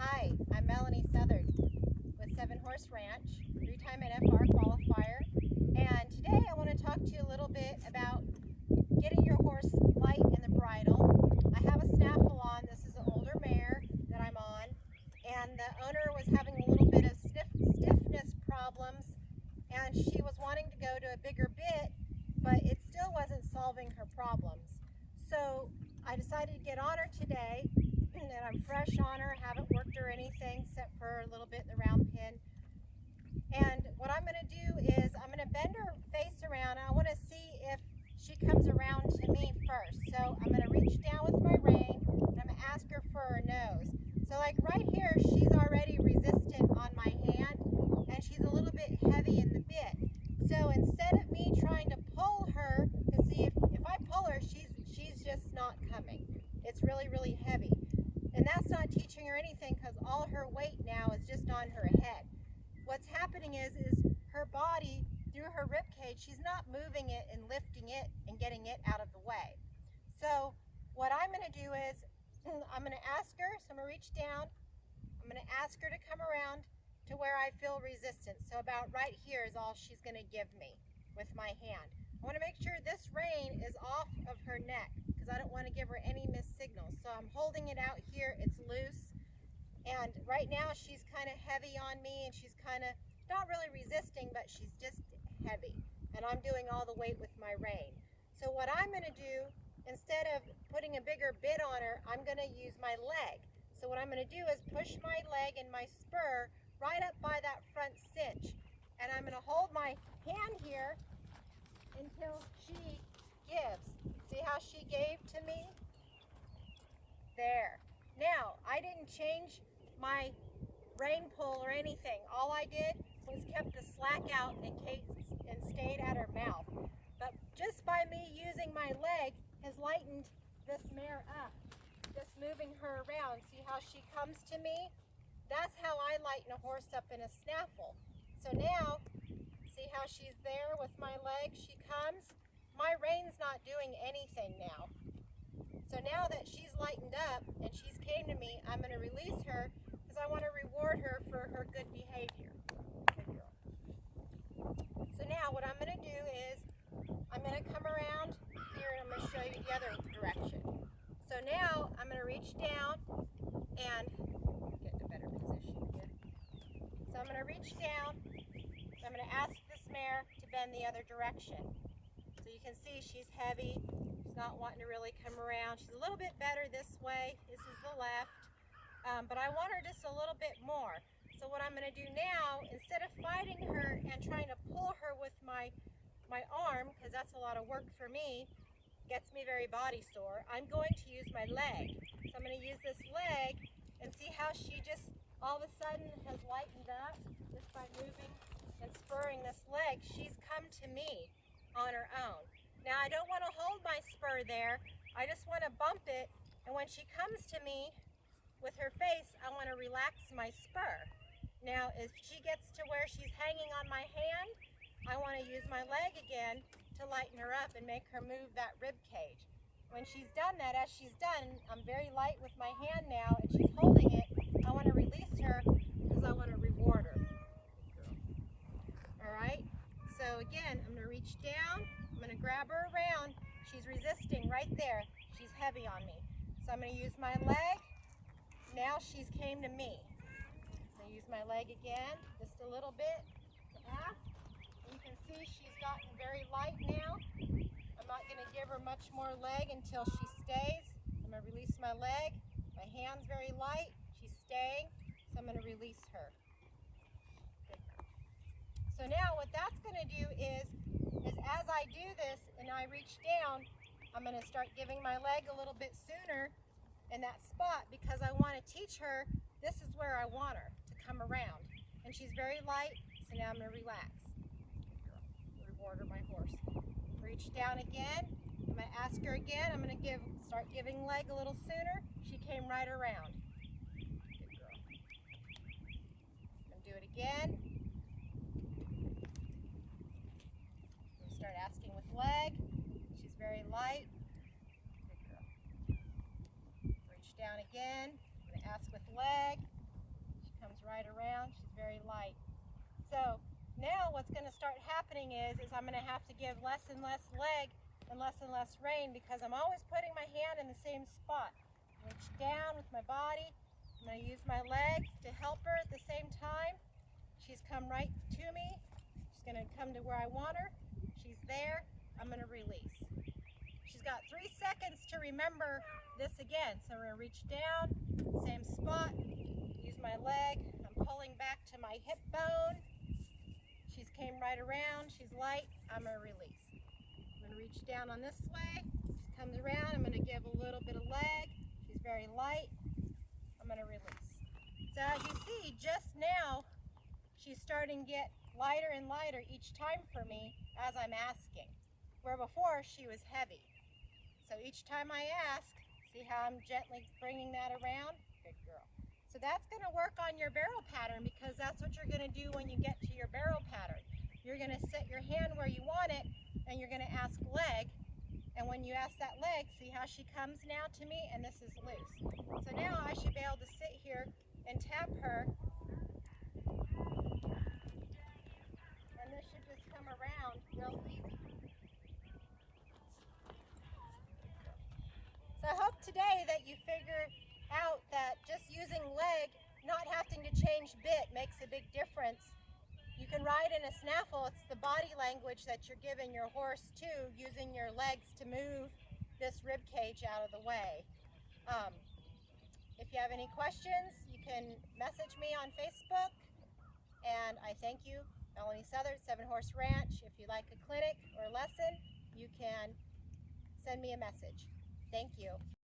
Hi, I'm Melanie Southard with 7 Horse Ranch, 3-time NFR qualifier, and today I want to talk to you a little bit about getting your horse light in the bridle. I have a snaffle on. This is an older mare that I'm on, and the owner was having a little bit of stiffness problems, and she was wanting to go to a bigger bit, but it still wasn't solving her problems. So I decided to get on her today, and I'm fresh on her, haven't worked her anything except for a little bit in the round pin. And what I'm going to do is I'm going to bend her face around. I want to see if she comes around to me first. So I'm going to reach down with my rein, and I'm going to ask her for her nose. So like right here, she's already resistant on my hand, and she's a little bit heavy in the bit. So instead of me trying to pull her to see if I pull her, she's just not coming. It's really, really heavy. And that's not teaching her anything because all her weight now is just on her head. What's happening is her body, through her rib cage, she's not moving it and lifting it and getting it out of the way. So what I'm going to do is I'm going to ask her, so I'm going to reach down, I'm going to ask her to come around to where I feel resistance. So about right here is all she's going to give me with my hand. I want to make sure this rein is off of her neck because I don't want to give her any missed signals. So I'm holding it out here, it's loose. And right now she's kind of heavy on me, and she's kind of not really resisting, but she's just heavy. And I'm doing all the weight with my rein. So what I'm going to do, instead of putting a bigger bit on her, I'm going to use my leg. So what I'm going to do is push my leg and my spur right up by that front cinch. And I'm going to hold my hand here until she gives. See how she gave to me? There. Now, I didn't change my rein pull or anything. All I did was kept the slack out and stayed at her mouth. But just by me using my leg has lightened this mare up. Just moving her around. See how she comes to me? That's how I lighten a horse up in a snaffle. So now, see how she's there with my leg? She comes. My rein's not doing anything now. So now that she's lightened up and she's came to me, I'm going to release her because I want to reward her for her good behavior. Good girl. So now what I'm going to do is I'm going to come around here and I'm going to show you the other direction. So now I'm going to reach down and get in a better position here. So I'm going to reach down. I'm going to ask this mare to bend the other direction. So you can see she's heavy. She's not wanting to really come around. She's a little bit better this way. This is the left. But I want her just a little bit more. So what I'm going to do now, instead of fighting her and trying to pull her with my arm, because that's a lot of work for me, gets me very body sore, I'm going to use my leg. So I'm going to use this leg and see how she just all of a sudden has lightened up just by moving and spurring this leg. She's come to me on her own. Now I don't want to hold my spur there. I just want to bump it, and when she comes to me with her face, I want to relax my spur. Now if she gets to where she's hanging on my hand, I want to use my leg again to lighten her up and make her move that rib cage. When she's done that, as she's done, I'm very light with my hand now and she's holding it. I want to release her because I want to reward her. Alright, so again, I'm going to reach down, I'm going to grab her around. She's resisting right there. She's heavy on me. So I'm going to use my leg. Now she's came to me. I'm going to use my leg again, just a little bit to ask. You can see she's gotten very light now. I'm not going to give her much more leg until she stays. I'm going to release my leg. My hand's very light. She's staying, so I'm going to release her. Good. So now what that's going to do is as I do this and I reach down, I'm going to start giving my leg a little bit sooner in that spot because I want to teach her this is where I want her to come around. And she's very light, so now I'm going to relax. Reward my horse. Reach down again. I'm going to ask her again. I'm going to start giving leg a little sooner. She came right around. Good girl. I'm going to do it again. I'm going to start asking with leg. She's very light. Good girl. Reach down again. I'm going to ask with leg. Comes right around. She's very light. So now what's going to start happening is I'm going to have to give less and less leg and less rein, because I'm always putting my hand in the same spot. Reach down with my body. I'm going to use my leg to help her at the same time. She's come right to me. She's going to come to where I want her. She's there. I'm going to release. She's got 3 seconds to remember this again. So we're going to reach down, same spot, use my leg. I'm pulling back to my hip bone. She's came right around. She's light. I'm going to release. I'm going to reach down on this way. She comes around. I'm going to give a little bit of leg. She's very light. I'm going to release. So as you see, just now, she's starting to get lighter and lighter each time for me as I'm asking, where before she was heavy. So each time I ask, see how I'm gently bringing that around? Good girl. So that's going to work on your barrel pattern, because that's what you're going to do when you get to your barrel pattern. You're going to set your hand where you want it, and you're going to ask leg. And when you ask that leg, see how she comes now to me, and this is loose. So now I should be able to sit here and tap her, and this should just come around real easy. So I hope today that you figure out that just using leg, not having to change bit, makes a big difference. You can ride in a snaffle. It's the body language that you're giving your horse too, using your legs to move this rib cage out of the way. If you have any questions, you can message me on Facebook. And I thank you, Melanie Southard, 7 Horse Ranch. If you'd like a clinic or a lesson, you can send me a message. Thank you.